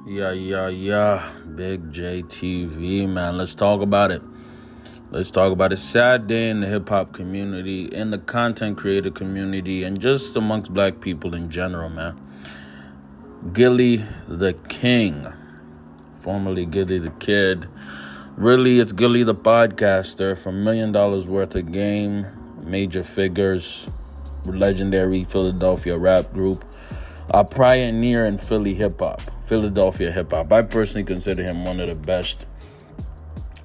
Yeah. Big JTV, man. Let's talk about it. Let's talk about a sad day in the hip-hop community, in the content creator community, and just amongst black people in general, man. Gillie Da King, formerly Gillie Da Kid. Really, it's Gillie the podcaster from $1 Million Worth of Game, Major Figures, legendary Philadelphia rap group, a pioneer in Philadelphia hip-hop. I personally consider him one of the best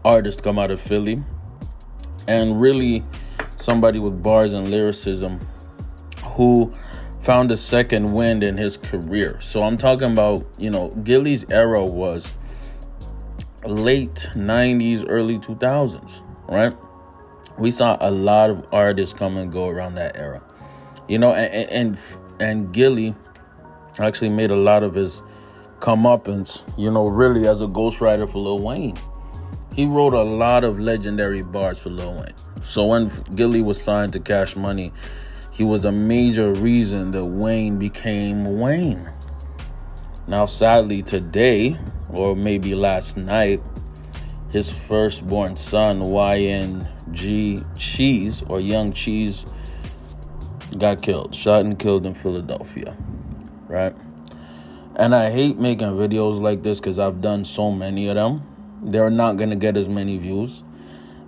artists come out of Philly, and really somebody with bars and lyricism who found a second wind in his career. So I'm talking about, Gillie's era was late 90s, early 2000s, right? We saw a lot of artists come and go around that era, and Gillie actually made a lot of his comeuppance, really as a ghostwriter for Lil Wayne. He wrote a lot of legendary bars for Lil Wayne. So when Gillie was signed to Cash Money, he was a major reason that Wayne became Wayne. Now, sadly, today, or maybe last night, his firstborn son, YNG Cheese, or Young Cheese, got killed, shot and killed in Philadelphia, right? And I hate making videos like this because I've done so many of them. They're not going to get as many views.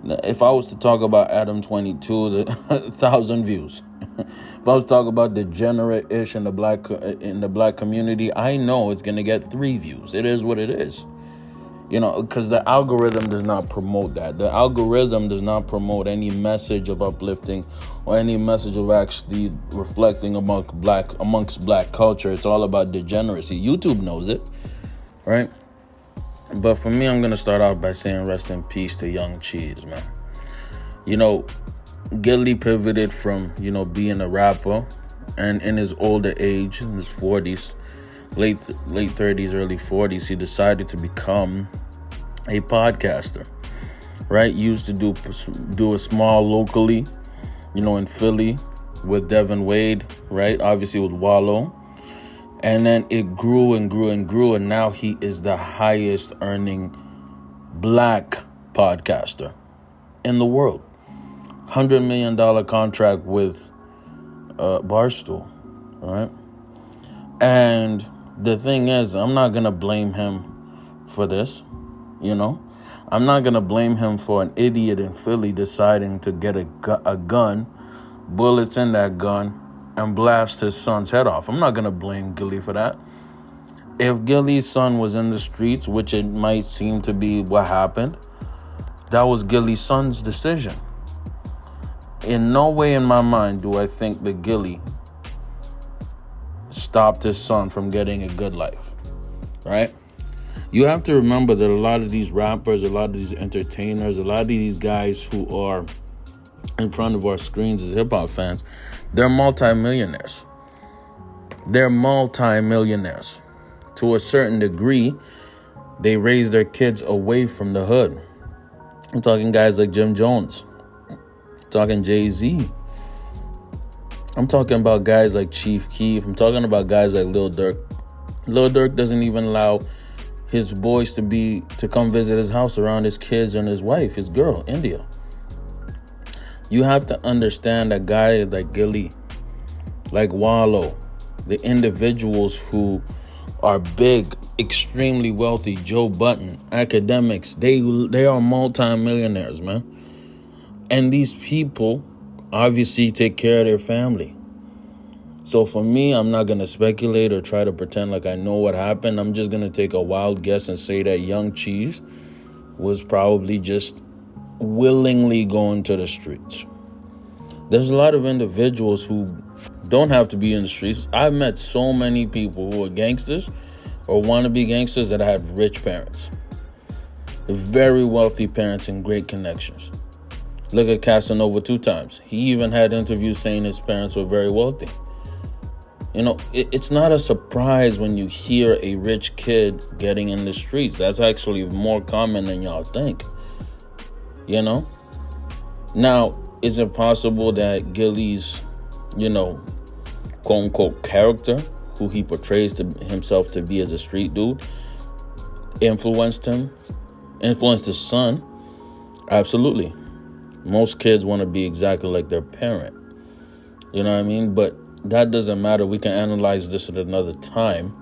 If I was to talk about Adam 22, 1,000 views. If I was to talk about Degenerate-ish in the black community, I know it's going to get 3 views. It is what it is. Because the algorithm does not promote that. The algorithm does not promote any message of uplifting or any message of actually reflecting amongst black culture. It's all about degeneracy. YouTube knows it, right? But for me, I'm going to start off by saying rest in peace to Young Cheese, man. Gillie pivoted from, being a rapper, and in his older age, in his 40s, late 30s, early 40s, he decided to become a podcaster, right? Used to do a small locally, in Philly with Devin Wade, right? Obviously with Wallow. And then it grew and grew and grew, and now he is the highest earning black podcaster in the world. $100 million contract with Barstool, right? And the thing is, I'm not going to blame him for this, I'm not going to blame him for an idiot in Philly deciding to get a gun, bullets in that gun, and blast his son's head off. I'm not going to blame Gillie for that. If Gillie's son was in the streets, which it might seem to be what happened, that was Gillie's son's decision. In no way in my mind do I think that Gillie stopped his son from getting a good life, right? You have to remember that a lot of these rappers, a lot of these entertainers, a lot of these guys who are in front of our screens as hip-hop fans, they're multimillionaires. They're multimillionaires. To a certain degree, they raise their kids away from the hood. I'm talking guys like Jim Jones. I'm talking Jay-Z. I'm talking about guys like Chief Keef. I'm talking about guys like Lil Durk. Lil Durk doesn't even allow his boys to come visit his house around his kids and his wife, his girl, India. You have to understand that guy like Gillie, like Wallow, the individuals who are big, extremely wealthy, Joe Budden, academics, they are multi-millionaires, man. And these people obviously take care of their family. So for me, I'm not going to speculate or try to pretend like I know what happened. I'm just going to take a wild guess and say that Young Cheese was probably just willingly going to the streets. There's a lot of individuals who don't have to be in the streets. I've met so many people who are gangsters or want to be gangsters that had rich parents, very wealthy parents and great connections. Look at Casanova 2 times. He even had interviews saying his parents were very wealthy. It's not a surprise when you hear a rich kid getting in the streets. That's actually more common than y'all think. Now, is it possible that Gillie's, quote unquote character, who he portrays himself to be as a street dude, influenced his son? Absolutely. Most kids want to be exactly like their parent. You know what I mean? But that doesn't matter. We can analyze this at another time.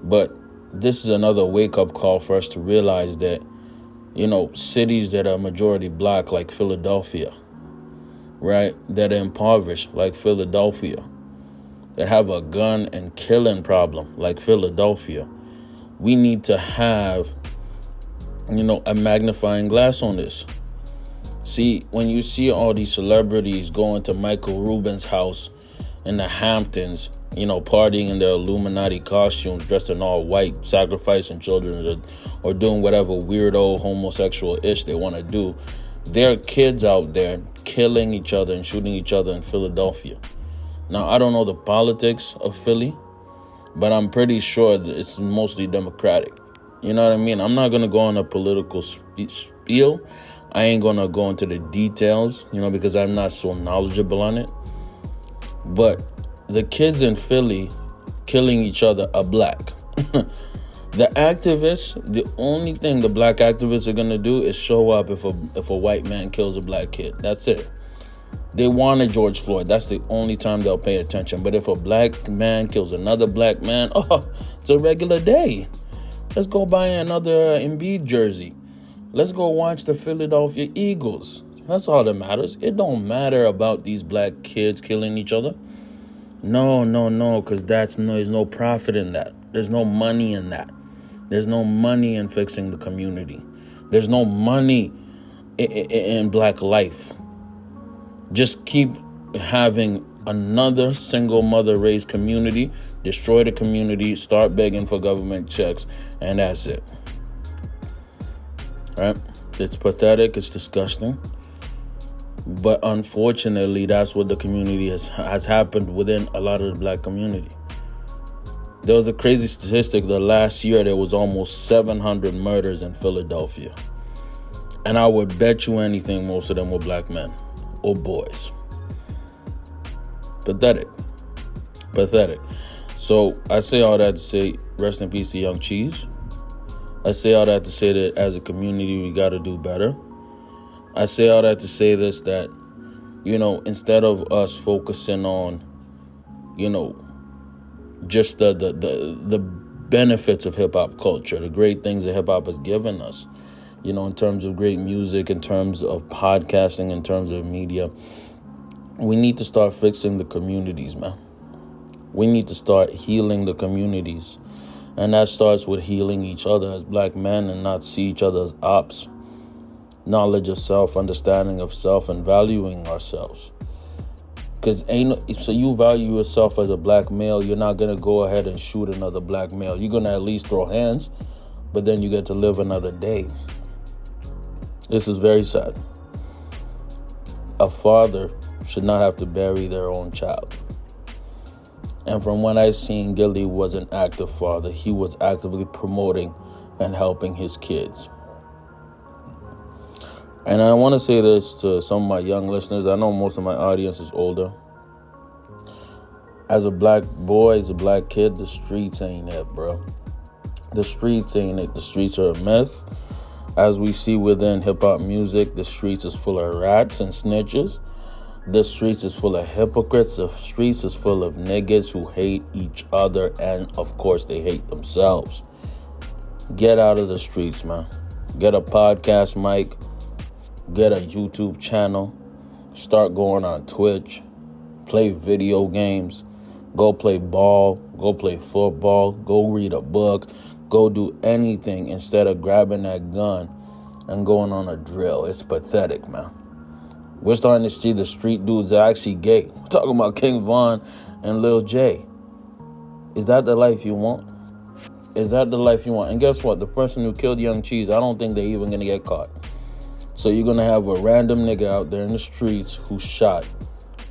But this is another wake-up call for us to realize that, cities that are majority black, like Philadelphia, right, that are impoverished, like Philadelphia, that have a gun and killing problem, like Philadelphia, we need to have, a magnifying glass on this. See, when you see all these celebrities going to Michael Rubin's house in the Hamptons, partying in their Illuminati costumes, dressed in all white, sacrificing children, or doing whatever weirdo homosexual-ish they want to do, there are kids out there killing each other and shooting each other in Philadelphia. Now, I don't know the politics of Philly, but I'm pretty sure that it's mostly Democratic. You know what I mean? I'm not going to go on a political spiel. I ain't going to go into the details, because I'm not so knowledgeable on it. But the kids in Philly killing each other are black. The activists, the only thing the black activists are going to do is show up if a white man kills a black kid. That's it. They wanted George Floyd. That's the only time they'll pay attention. But if a black man kills another black man, it's a regular day. Let's go buy another Embiid jersey. Let's go watch the Philadelphia Eagles. That's all that matters. It don't matter about these black kids killing each other. No, because there's no profit in that. There's no money in that. There's no money in fixing the community. There's no money in black life. Just keep having another single mother-raised community, destroy the community, start begging for government checks, and that's it. Right? It's pathetic. It's disgusting. But unfortunately, that's what the community has happened within a lot of the black community. There was a crazy statistic that last year there was almost 700 murders in Philadelphia. And I would bet you anything most of them were black men or boys. Pathetic. So I say all that to say rest in peace to Young Cheese. I say all that to say that as a community we got to do better. I say all that to say this, that, instead of us focusing on, just the benefits of hip-hop culture, the great things that hip-hop has given us, in terms of great music, in terms of podcasting, in terms of media, we need to start fixing the communities, man. We need to start healing the communities. And that starts with healing each other as black men and not see each other as ops. Knowledge of self, understanding of self, and valuing ourselves. Because so you value yourself as a black male, you're not going to go ahead and shoot another black male. You're going to at least throw hands, but then you get to live another day. This is very sad. A father should not have to bury their own child. And from what I've seen, Gillie was an active father. He was actively promoting and helping his kids. And I want to say this to some of my young listeners. I know most of my audience is older. As a black boy, as a black kid, the streets ain't it, bro. The streets ain't it. The streets are a myth. As we see within hip-hop music, the streets is full of rats and snitches. The streets is full of hypocrites. The streets is full of niggas who hate each other, and of course they hate themselves. Get out of the streets, man. Get a podcast mic. Get a YouTube channel. Start going on Twitch. Play video games. Go play ball. Go play football. Go read a book. Go do anything instead of grabbing that gun and going on a drill. It's pathetic, man. We're starting to see the street dudes are actually gay. We're talking about King Von and Lil J. Is that the life you want? Is that the life you want? And guess what? The person who killed Young Cheese, I don't think they're even going to get caught. So you're going to have a random nigga out there in the streets who shot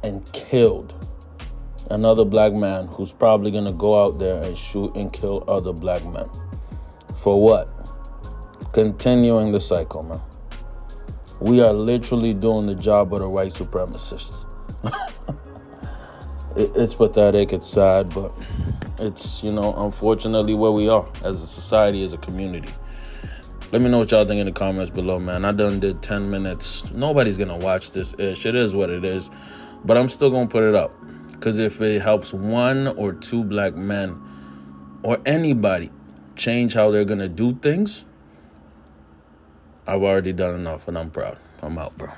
and killed another black man who's probably going to go out there and shoot and kill other black men. For what? Continuing the cycle, man. We are literally doing the job of the white supremacists. It's pathetic, it's sad, but it's, unfortunately where we are as a society, as a community. Let me know what y'all think in the comments below, man. I done did 10 minutes. Nobody's going to watch this ish. It is what it is. But I'm still going to put it up. Because if it helps 1 or 2 black men or anybody change how they're going to do things, I've already done enough, and I'm proud. I'm out, bro.